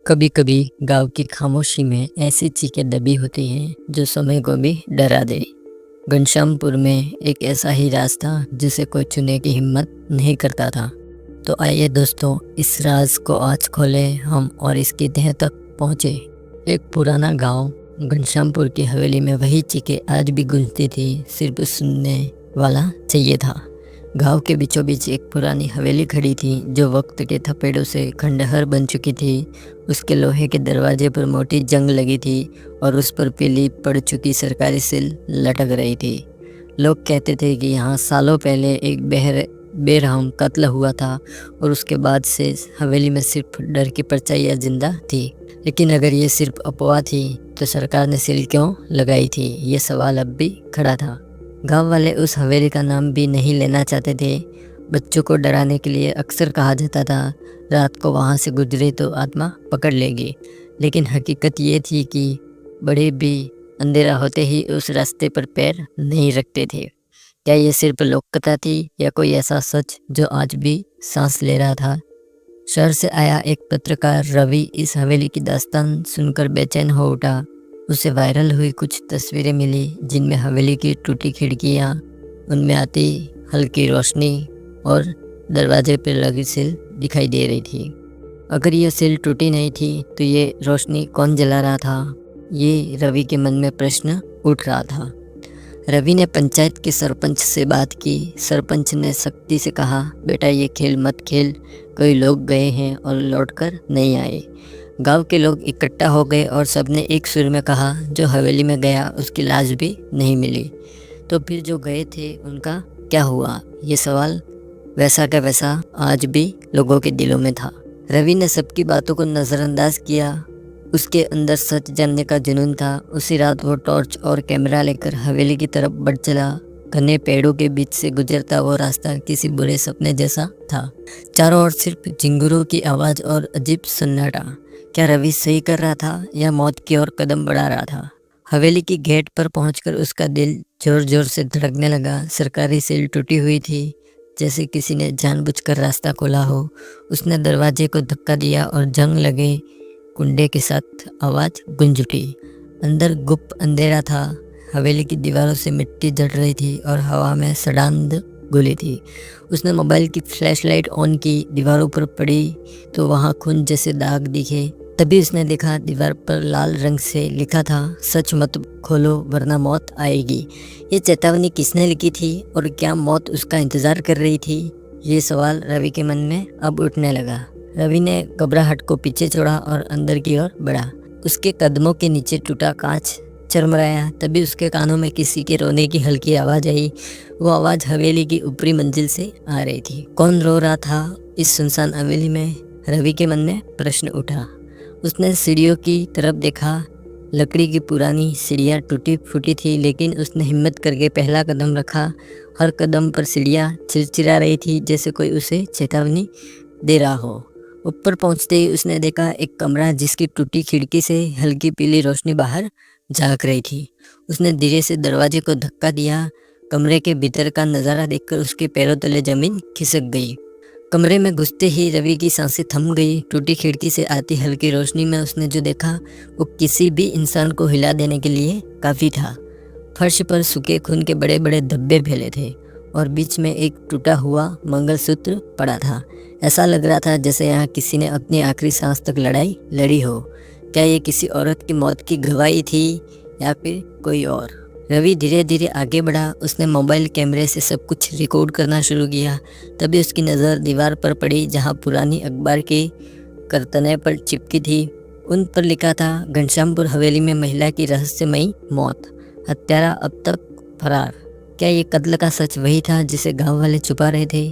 कभी कभी गांव की खामोशी में ऐसी चीखें दबी होती हैं जो समय को भी डरा दे। घनश्यामपुर में एक ऐसा ही रास्ता जिसे कोई चुनने की हिम्मत नहीं करता था। तो आइए दोस्तों, इस राज को आज खोलें हम और इसकी तह तक पहुँचे। एक पुराना गांव घनश्यामपुर की हवेली में वही चीखें आज भी गूंजती थी, सिर्फ सुनने वाला चाहिए था। गांव के बीचों बीच एक पुरानी हवेली खड़ी थी जो वक्त के थपेड़ों से खंडहर बन चुकी थी। उसके लोहे के दरवाजे पर मोटी जंग लगी थी और उस पर पीली पड़ चुकी सरकारी सील लटक रही थी। लोग कहते थे कि यहाँ सालों पहले एक बेरहम कत्ल हुआ था और उसके बाद से हवेली में सिर्फ डर की परछाइयाँ जिंदा थी। लेकिन अगर ये सिर्फ अफवाह थी तो सरकार ने सील क्यों लगाई थी, ये सवाल अब भी खड़ा था। गांव वाले उस हवेली का नाम भी नहीं लेना चाहते थे। बच्चों को डराने के लिए अक्सर कहा जाता था, रात को वहाँ से गुजरे तो आत्मा पकड़ लेगी। लेकिन हकीकत ये थी कि बड़े भी अंधेरा होते ही उस रास्ते पर पैर नहीं रखते थे। क्या ये सिर्फ लोककथा थी या कोई ऐसा सच जो आज भी सांस ले रहा था? शहर से आया एक पत्रकार रवि इस हवेली की दास्तान सुनकर बेचैन हो उठा। उसे वायरल हुई कुछ तस्वीरें मिली जिनमें हवेली की टूटी खिड़कियाँ, उनमें आती हल्की रोशनी और दरवाजे पर लगी सील दिखाई दे रही थी। अगर यह सील टूटी नहीं थी तो ये रोशनी कौन जला रहा था? ये रवि के मन में प्रश्न उठ रहा था। रवि ने पंचायत के सरपंच से बात की। सरपंच ने सख्ती से कहा, बेटा ये खेल मत खेल, कई लोग गए हैं और लौटकर नहीं आए। गांव के लोग इकट्ठा हो गए और सबने एक सुर में कहा, जो हवेली में गया उसकी लाश भी नहीं मिली। तो फिर जो गए थे उनका क्या हुआ? ये सवाल वैसा का वैसा आज भी लोगों के दिलों में था। रवि ने सबकी बातों को नज़रअंदाज किया। उसके अंदर सच जानने का जुनून था। उसी रात वो टॉर्च और कैमरा लेकर हवेली की तरफ बढ़ चला। घने पेड़ों के बीच से गुजरता वो रास्ता किसी बुरे सपने जैसा था। चारों ओर सिर्फ झिंगुरों की आवाज़ और अजीब सन्नाटा। क्या रवि सही कर रहा था या मौत की ओर कदम बढ़ा रहा था? हवेली की गेट पर पहुंचकर उसका दिल जोर जोर से धड़कने लगा। सरकारी सील टूटी हुई थी, जैसे किसी ने जानबूझकर रास्ता खोला हो। उसने दरवाजे को धक्का दिया और जंग लगे कुंडे के साथ आवाज़ गूंज उठी। अंदर गुप्त अंधेरा था। हवेली की दीवारों से मिट्टी जड़ रही थी और हवा में सड़ांध घुली थी। उसने मोबाइल की फ्लैशलाइट ऑन की। दीवारों पर पड़ी तो वहाँ खून जैसे दाग दिखे। तभी उसने देखा दीवार पर लाल रंग से लिखा था, सच मत खोलो वरना मौत आएगी। ये चेतावनी किसने लिखी थी और क्या मौत उसका इंतज़ार कर रही थी? ये सवाल रवि के मन में अब उठने लगा। रवि ने घबराहट को पीछे छोड़ा और अंदर की ओर बढ़ा। उसके कदमों के नीचे टूटा कांच चरमराया। तभी उसके कानों में किसी के रोने की हल्की आवाज़ आई। वो आवाज़ हवेली की ऊपरी मंजिल से आ रही थी। कौन रो रहा था इस सुनसान हवेली में? रवि के मन में प्रश्न उठा। उसने सीढ़ियों की तरफ देखा। लकड़ी की पुरानी सीढ़ियाँ टूटी फूटी थी, लेकिन उसने हिम्मत करके पहला कदम रखा। हर कदम पर सीढ़ियाँ चिरचिरा रही थी, जैसे कोई उसे चेतावनी दे रहा हो। ऊपर पहुंचते ही उसने देखा एक कमरा जिसकी टूटी खिड़की से हल्की पीली रोशनी बाहर झांक रही थी। उसने धीरे से दरवाजे को धक्का दिया। कमरे के भीतर का नज़ारा देखकर उसके पैरों तले जमीन खिसक गई। कमरे में घुसते ही रवि की सांसें थम गई। टूटी खिड़की से आती हल्की रोशनी में उसने जो देखा वो किसी भी इंसान को हिला देने के लिए काफ़ी था। फर्श पर सूखे खून के बड़े बड़े धब्बे फैले थे और बीच में एक टूटा हुआ मंगलसूत्र पड़ा था। ऐसा लग रहा था जैसे यहाँ किसी ने अपनी आखिरी सांस तक लड़ाई लड़ी हो। क्या ये किसी औरत की मौत की गवाही थी या फिर कोई और? रवि धीरे धीरे आगे बढ़ा। उसने मोबाइल कैमरे से सब कुछ रिकॉर्ड करना शुरू किया। तभी उसकी नज़र दीवार पर पड़ी जहाँ पुरानी अखबार की करतने पर चिपकी थी। उन पर लिखा था, घनश्यामपुर हवेली में महिला की रहस्यमयी मौत, हत्यारा अब तक फरार। क्या ये कत्ल का सच वही था जिसे गांव वाले छुपा रहे थे?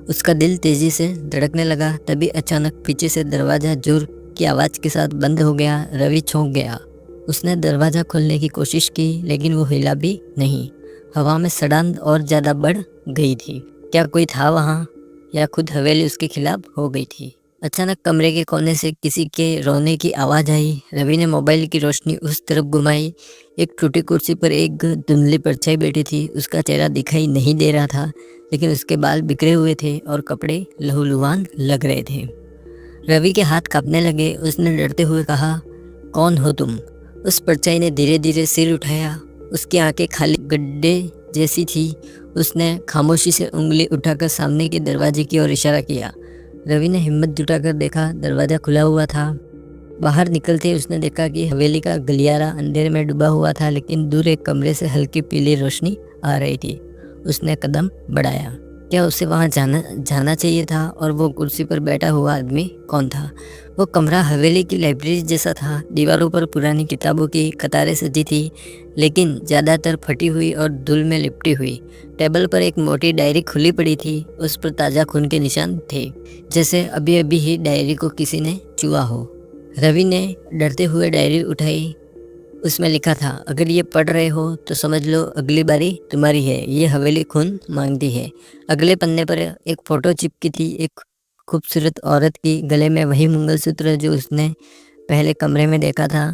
उसका दिल तेजी से धड़कने लगा। तभी अचानक पीछे से दरवाज़ा जोर की आवाज़ के साथ बंद हो गया। रवि चौंक गया। उसने दरवाज़ा खोलने की कोशिश की, लेकिन वो हिला भी नहीं। हवा में सड़ांध और ज़्यादा बढ़ गई थी। क्या कोई था वहाँ या खुद हवेली उसके खिलाफ हो गई थी? अचानक कमरे के कोने से किसी के रोने की आवाज़ आई। रवि ने मोबाइल की रोशनी उस तरफ घुमाई। एक टूटी कुर्सी पर एक धुंधली परछाई बैठी थी। उसका चेहरा दिखाई नहीं दे रहा था, लेकिन उसके बाल बिखरे हुए थे और कपड़े लहूलुहान लग रहे थे। रवि के हाथ कांपने लगे। उसने डरते हुए कहा, कौन हो तुम? उस परछाई ने धीरे धीरे सिर उठाया। उसकी आंखें खाली गड्ढे जैसी थी। उसने खामोशी से उंगली उठाकर सामने के दरवाजे की ओर इशारा किया। रवि ने हिम्मत जुटाकर देखा, दरवाज़ा खुला हुआ था। बाहर निकलते ही उसने देखा कि हवेली का गलियारा अंधेरे में डूबा हुआ था, लेकिन दूर एक कमरे से हल्की पीली रोशनी आ रही थी। उसने कदम बढ़ाया। क्या उसे वहां जाना चाहिए था? और वो कुर्सी पर बैठा हुआ आदमी कौन था? वो कमरा हवेली की लाइब्रेरी जैसा था। दीवारों पर पुरानी किताबों की कतारें सजी थी, लेकिन ज़्यादातर फटी हुई और धूल में लिपटी हुई। टेबल पर एक मोटी डायरी खुली पड़ी थी। उस पर ताज़ा खून के निशान थे, जैसे अभी अभी ही डायरी को किसी ने छुआ हो। रवि ने डरते हुए डायरी उठाई। उसमें लिखा था, अगर ये पढ़ रहे हो तो समझ लो अगली बारी तुम्हारी है। ये हवेली खून मांगती है। अगले पन्ने पर एक फ़ोटो चिपकी थी, एक खूबसूरत औरत की। गले में वही मंगलसूत्र जो उसने पहले कमरे में देखा था।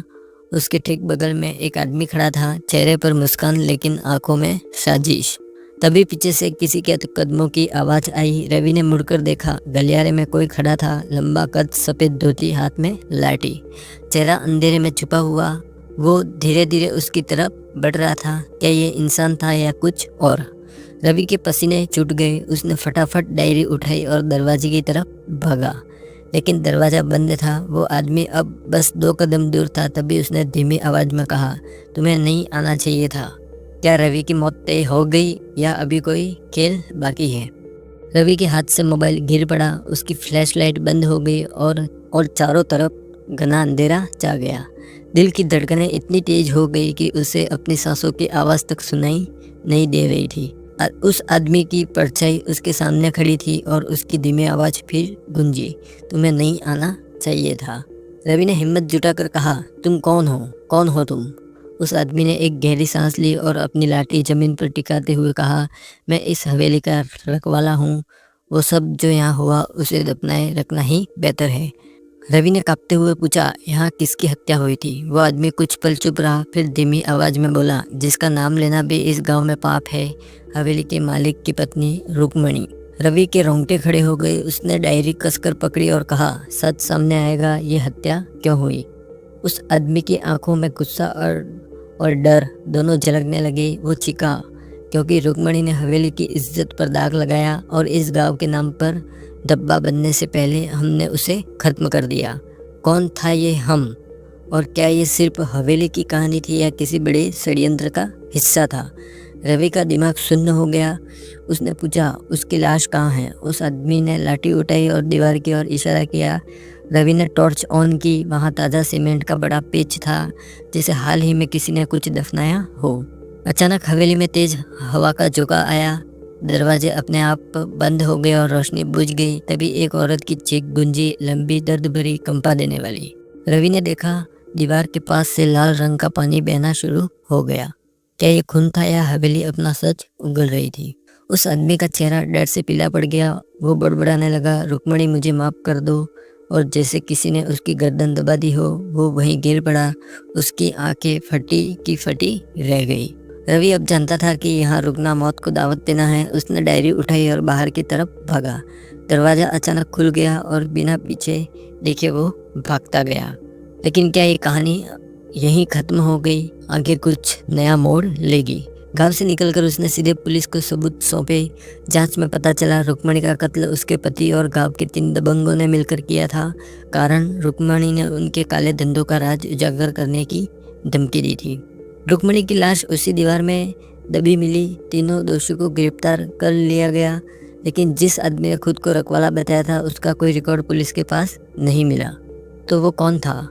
उसके ठीक बगल में एक आदमी खड़ा था, चेहरे पर मुस्कान लेकिन आंखों में साजिश। तभी पीछे से किसी के कदमों की आवाज़ आई। रवि ने मुड़कर देखा। गलियारे में कोई खड़ा था, लंबा कद, सफ़ेद धोती, हाथ में लाठी, चेहरा अंधेरे में छुपा हुआ। वो धीरे धीरे उसकी तरफ बढ़ रहा था। क्या ये इंसान था या कुछ और? रवि के पसीने छूट गए। उसने फटाफट डायरी उठाई और दरवाजे की तरफ भागा, लेकिन दरवाज़ा बंद था। वो आदमी अब बस 2 कदम दूर था। तभी उसने धीमी आवाज़ में कहा, तुम्हें नहीं आना चाहिए था। क्या रवि की मौत तय हो गई या अभी कोई खेल बाकी है? रवि के हाथ से मोबाइल गिर पड़ा। उसकी फ्लैशलाइट बंद हो गई और चारों तरफ घना अंधेरा छा गया। दिल की धड़कनें इतनी तेज हो गई कि उसे अपनी सांसों की आवाज़ तक सुनाई नहीं दे रही थी। उस आदमी की परछाई उसके सामने खड़ी थी और उसकी धीमी आवाज़ फिर गूंजी, तुम्हें नहीं आना चाहिए था। रवि ने हिम्मत जुटाकर कहा, तुम कौन हो? कौन हो तुम? उस आदमी ने एक गहरी सांस ली और अपनी लाठी जमीन पर टिकाते हुए कहा, मैं इस हवेली का रखवाला हूँ। वो सब जो यहाँ हुआ उसे दफनाए रखना ही बेहतर है। रवि ने कांपते हुए पूछा, यहाँ किसकी हत्या हुई थी? वो आदमी कुछ पल चुप रहा, फिर धीमी आवाज़ में बोला, जिसका नाम लेना भी इस गांव में पाप है, हवेली के मालिक की पत्नी रुक्मणी। रवि के रोंगटे खड़े हो गए। उसने डायरी कसकर पकड़ी और कहा, सच सामने आएगा, ये हत्या क्यों हुई? उस आदमी की आंखों में गुस्सा और डर दोनों झलकने लगे। वो चीखा, क्योंकि रुक्मणी ने हवेली की इज्जत पर दाग लगाया और इस गांव के नाम पर धब्बा बनने से पहले हमने उसे खत्म कर दिया। कौन था ये हम? और क्या ये सिर्फ हवेली की कहानी थी या किसी बड़े षड्यंत्र का हिस्सा था? रवि का दिमाग सुन्न हो गया। उसने पूछा, उसकी लाश कहाँ है? उस आदमी ने लाठी उठाई और दीवार की ओर इशारा किया। रवि ने टॉर्च ऑन की। वहाँ ताज़ा सीमेंट का बड़ा पेच था, जिसे हाल ही में किसी ने कुछ दफनाया हो। अचानक हवेली में तेज हवा का झोंका आया। दरवाजे अपने आप बंद हो गए और रोशनी बुझ गई। तभी एक औरत की चीख गूंजी, लंबी, दर्द भरी, कंपा देने वाली। रवि ने देखा, दीवार के पास से लाल रंग का पानी बहना शुरू हो गया। क्या ये खून था या हवेली अपना सच उगल रही थी? उस आदमी का चेहरा डर से पीला पड़ गया। वो बड़बड़ाने लगा, रुक्मणी मुझे माफ़ कर दो। और जैसे किसी ने उसकी गर्दन दबा दी हो, वो वहीं गिर पड़ा। उसकी आंखें फटी की फटी रह गई। रवि अब जानता था कि यहाँ रुकना मौत को दावत देना है। उसने डायरी उठाई और बाहर की तरफ भागा। दरवाज़ा अचानक खुल गया और बिना पीछे देखे वो भागता गया। लेकिन क्या ये कहानी यहीं ख़त्म हो गई? आगे कुछ नया मोड़ लेगी। गांव से निकलकर उसने सीधे पुलिस को सबूत सौंपे। जांच में पता चला, रुक्मणी का कत्ल उसके पति और गांव के 3 दबंगों ने मिलकर किया था। कारण, रुक्मणी ने उनके काले धंधों का राज उजागर करने की धमकी दी थी। रुक्मणी की लाश उसी दीवार में दबी मिली। तीनों दोषियों को गिरफ्तार कर लिया गया, लेकिन जिस आदमी ने खुद को रखवाला बताया था उसका कोई रिकॉर्ड पुलिस के पास नहीं मिला। तो वो कौन था?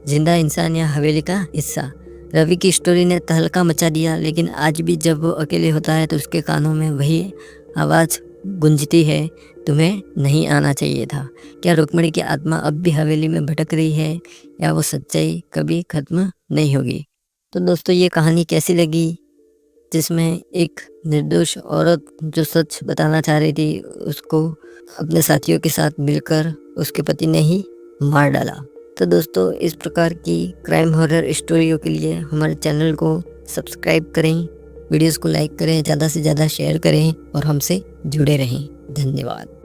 जिंदा इंसान या हवेली का हिस्सा? रवि की स्टोरी ने तहलका मचा दिया, लेकिन आज भी जब वो अकेले होता है तो उसके कानों में वही आवाज़ गूंजती है, तुम्हें नहीं आना चाहिए था। क्या रुक्मणी की आत्मा अब भी हवेली में भटक रही है या वो सच्चाई कभी ख़त्म नहीं होगी? तो दोस्तों, ये कहानी कैसी लगी? जिसमें एक निर्दोष औरत जो सच बताना चाह रही थी उसको अपने साथियों के साथ मिलकर उसके पति ने ही मार डाला। तो दोस्तों, इस प्रकार की क्राइम हॉरर स्टोरियों के लिए हमारे चैनल को सब्सक्राइब करें, वीडियोस को लाइक करें, ज़्यादा से ज़्यादा शेयर करें और हमसे जुड़े रहें। धन्यवाद।